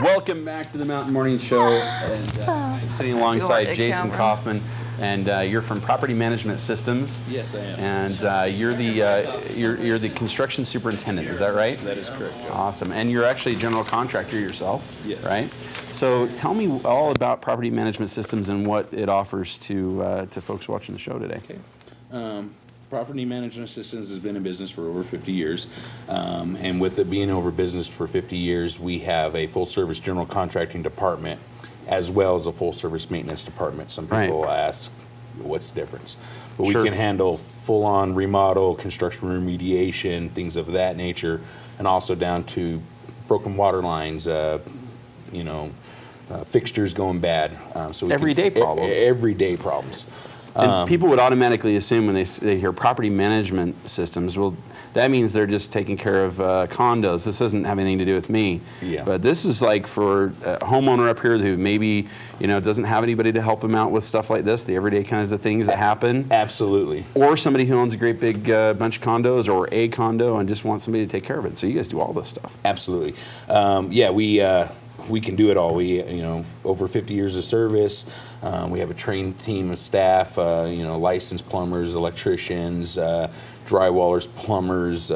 Welcome back to the Mountain Morning Show. And I'm sitting alongside Jason Kaufman, and you're from Property Management Systems. Yes, I am. And you're the construction superintendent. Is that right? That is correct, Joe. Awesome. And you're actually a general contractor yourself. Yes. Right. So tell me all about Property Management Systems and what it offers to folks watching the show today. Okay. Property Management Systems has been in business for over 50 years. And with it being over business for 50 years, we have a full-service general contracting department as well as a full-service maintenance department. Some people ask, what's the difference? But we can handle full-on remodel, construction remediation, things of that nature, and also down to broken water lines, fixtures going bad. So everyday problems. Everyday problems. And people would automatically assume when they hear property management systems, well, that means they're just taking care of condos. This doesn't have anything to do with me. Yeah. But this is like for a homeowner up here who maybe doesn't have anybody to help him out with stuff like this, the everyday kinds of things that happen. Absolutely. Or somebody who owns a great big bunch of condos or a condo and just wants somebody to take care of it. So you guys do all this stuff. Absolutely. We can do it all. We, over 50 years of service. We have a trained team of staff, licensed plumbers, electricians, drywallers, plumbers,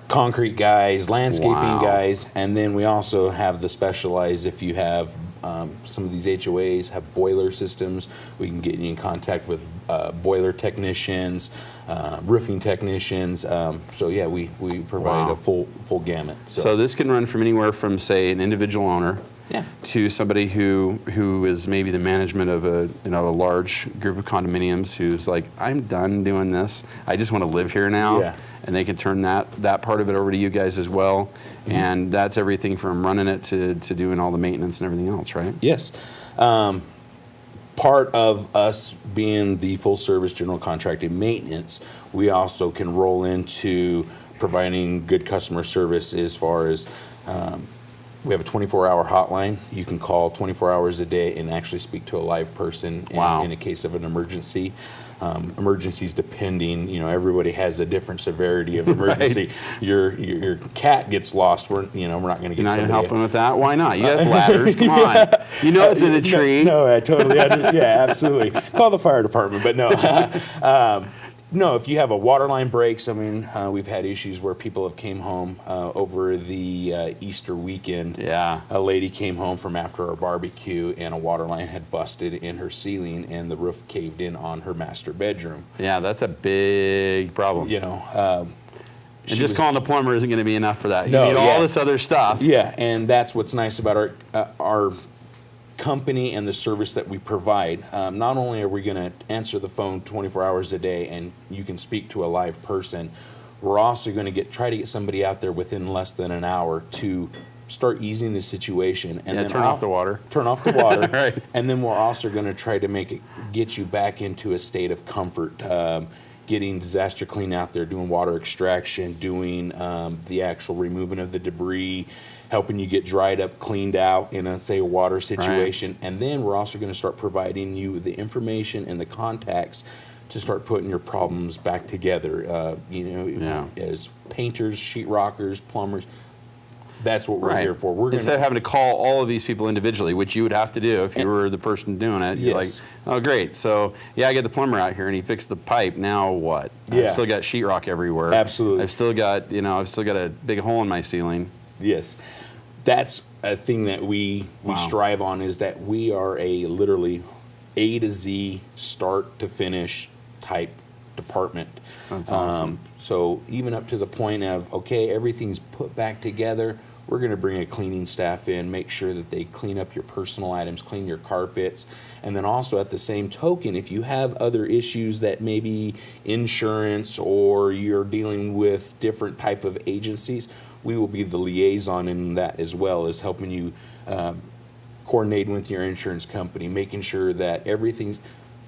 concrete guys, landscaping guys, and then we also have the specialized. If you have some of these HOAs have boiler systems, we can get you in contact with boiler technicians, roofing technicians. We provide a full gamut. So this can run from anywhere from, say, an individual owner to somebody who is maybe the management of a large group of condominiums who's like, I'm done doing this. I just want to live here now. Yeah. And they can turn that part of it over to you guys as well. Mm-hmm. And that's everything from running it to doing all the maintenance and everything else, right? Yes. Part of us being the full service general contracting maintenance, we also can roll into providing good customer service as far as we have a 24-hour hotline. You can call 24 hours a day and actually speak to a live person in a case of an emergency. Emergencies depending, everybody has a different severity of emergency. Right. Your cat gets lost. We're not going to get. You're not somebody helping with that. Why not? You have ladders. Come on. It's in a tree. No, I totally. Absolutely. Call the fire department, but no. No, if you have a water line breaks, we've had issues where people have came home over the Easter weekend. Yeah. A lady came home from after our barbecue, and a water line had busted in her ceiling, and the roof caved in on her master bedroom. Yeah, that's a big problem. And just calling the plumber isn't going to be enough for that. You need all this other stuff. Yeah, and that's what's nice about our company and the service that we provide. Not only are we going to answer the phone 24 hours a day and you can speak to a live person, we're also going to try to get somebody out there within less than an hour to start easing the situation and then turn off the water. Right. And then we're also going to try to get you back into a state of comfort. Getting disaster clean out there, doing water extraction, doing the actual removing of the debris, helping you get dried up, cleaned out in a water situation. Right. And then we're also going to start providing you the information and the contacts to start putting your problems back together. As painters, sheetrockers, plumbers. That's what we're here for. Instead of having to call all of these people individually, which you would have to do if you were the person doing it, you're like, oh, great. So, I get the plumber out here and he fixed the pipe. Now what? Yeah. I've still got sheetrock everywhere. Absolutely. I've still got a big hole in my ceiling. Yes. That's a thing that we strive on, is that we are a literally A to Z, start to finish type department. That's awesome. So even up to the point of, everything's put back together, we're going to bring a cleaning staff in, make sure that they clean up your personal items, clean your carpets, and then also at the same token, if you have other issues that maybe insurance or you're dealing with different type of agencies, we will be the liaison in that as well, as helping you coordinate with your insurance company, making sure that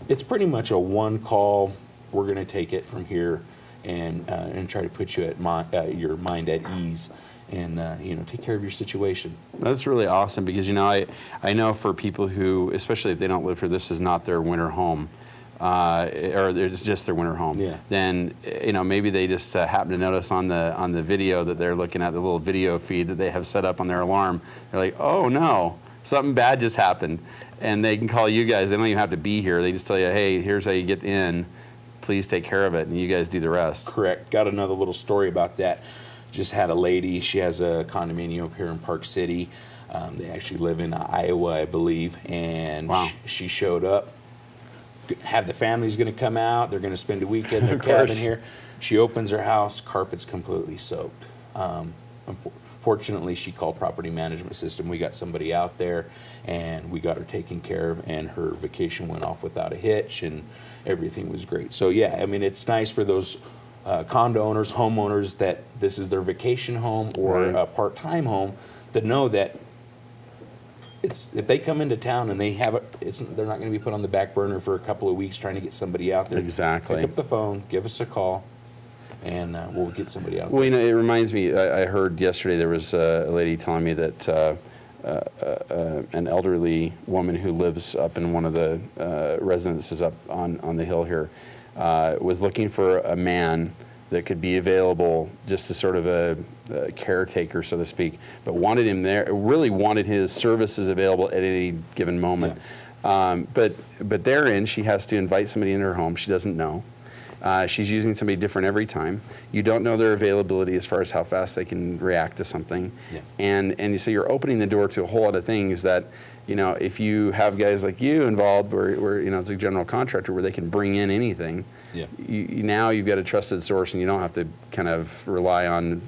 it's pretty much a one call. We're going to take it from here and try to put you at your mind at ease and take care of your situation. That's really awesome because I know for people who, especially if they don't live here, this is not their winter home. or it's just their winter home, Yeah. then maybe they just happen to notice on the video that they're looking at, the little video feed that they have set up on their alarm. They're like, oh no, something bad just happened, and they can call you guys. They don't even have to be here. They just tell you, hey, here's how you get in. Please take care of it, and you guys do the rest. Correct. Got another little story about that. Just had a lady. She has a condominium up here in Park City. They actually live in Iowa, I believe, and wow. she showed up. Have the family's going to come out. They're going to spend a weekend in their Of cabin course. here. She opens her house. Carpet's completely soaked. Fortunately, she called property management system. We got somebody out there, and we got her taken care of, and her vacation went off without a hitch, and everything was great. So, yeah, I mean, it's nice for those condo owners, homeowners, that this is their vacation home or Right. a part-time home, that know that if they come into town and they have they're not going to be put on the back burner for a couple of weeks trying to get somebody out there. Exactly. Pick up the phone, give us a call, and we'll get somebody out Well, there. it reminds me, I heard yesterday there was a lady telling me that an elderly woman who lives up in one of the residences up on the hill here was looking for a man that could be available just as sort of a caretaker, so to speak, but wanted him there, really wanted his services available at any given moment. Yeah. But therein, she has to invite somebody into her home she doesn't know. She's using somebody different every time. You don't know their availability as far as how fast they can react to something. Yeah. And so you're opening the door to a whole lot of things that, if you have guys like you involved where it's a general contractor where they can bring in anything, Yeah. now you've got a trusted source and you don't have to kind of rely on,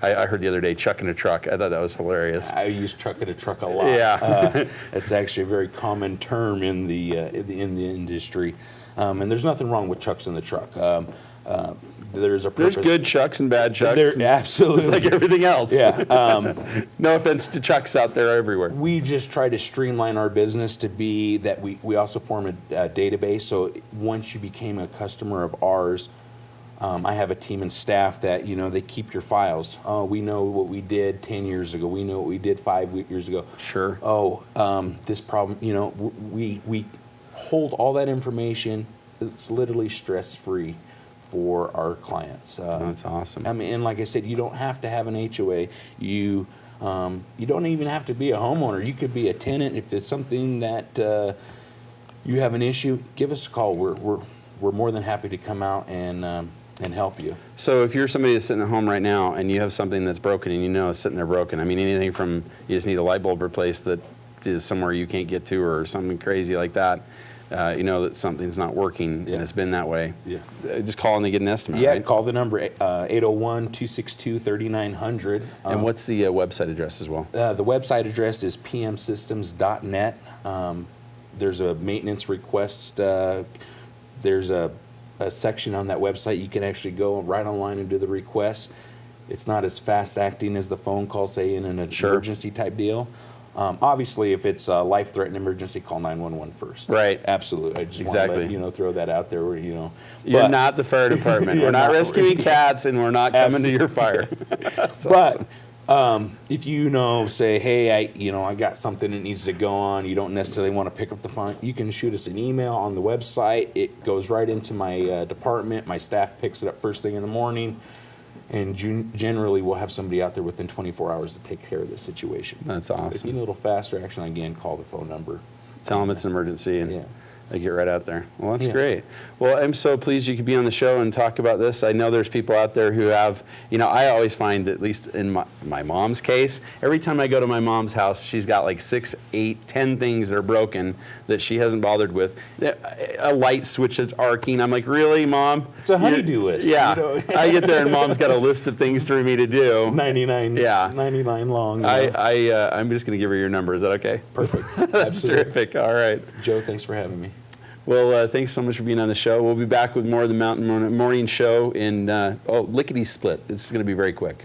I heard the other day, chucking a truck. I thought that was hilarious. I use truck in a truck a lot. Yeah. It's actually a very common term in the industry, and there's nothing wrong with trucks in the truck. There's a purpose. There's good chucks and bad chucks. Absolutely. Just like everything else. Yeah. No offense to chucks out there everywhere. We just try to streamline our business to be that we also form a database. So once you became a customer of ours, I have a team and staff that, they keep your files. Oh, we know what we did 10 years ago. We know what we did 5 years ago. Sure. Oh, this problem, we hold all that information. It's literally stress-free for our clients. That's awesome. I mean, and like I said, you don't have to have an HOA. You don't even have to be a homeowner. You could be a tenant. If it's something that you have an issue, give us a call. We're more than happy to come out and help you. So if you're somebody that's sitting at home right now and you have something that's broken and it's sitting there broken, I mean, anything from you just need a light bulb replaced that is somewhere you can't get to or something crazy like that, that something's not working Yeah. and it's been that way. Yeah. Just call and they get an estimate, Yeah, right? call the number 801-262-3900. And what's the website address as well? The website address is pmsystems.net. There's a maintenance request. There's a section on that website. You can actually go right online and do the request. It's not as fast acting as the phone call, say, in an emergency type deal. Obviously, if it's a life-threatening emergency, call 911 first. Right. Absolutely. I just Exactly. want to throw that out there. You're But- not the fire department. We're You're not not- rescuing cats and we're not coming to your fire. That's awesome. But if say, hey, I got something that needs to go on, you don't necessarily want to pick up the phone, you can shoot us an email on the website. It goes right into my department. My staff picks it up first thing in the morning, and generally we'll have somebody out there within 24 hours to take care of the situation. That's If you awesome. need a little faster action, again, call the phone number. Tell them it's an emergency and Yeah. they get right out there. Well, that's Yeah. great. Well, I'm so pleased you could be on the show and talk about this. I know there's people out there who have, I always find, at least in my mom's case, every time I go to my mom's house, she's got like 6, 8, 10 things that are broken that she hasn't bothered with. A light switch that's arcing. I'm like, really, Mom? It's a honey-do list. Yeah. I get there and Mom's got a list of things for me to do. 99 long. I'm just going to give her your number. Is that okay? Perfect. That's Absolutely. terrific. All right. Joe, thanks for having me. Well, thanks so much for being on the show. We'll be back with more of the Mountain Morning Show in lickety split. It's going to be very quick.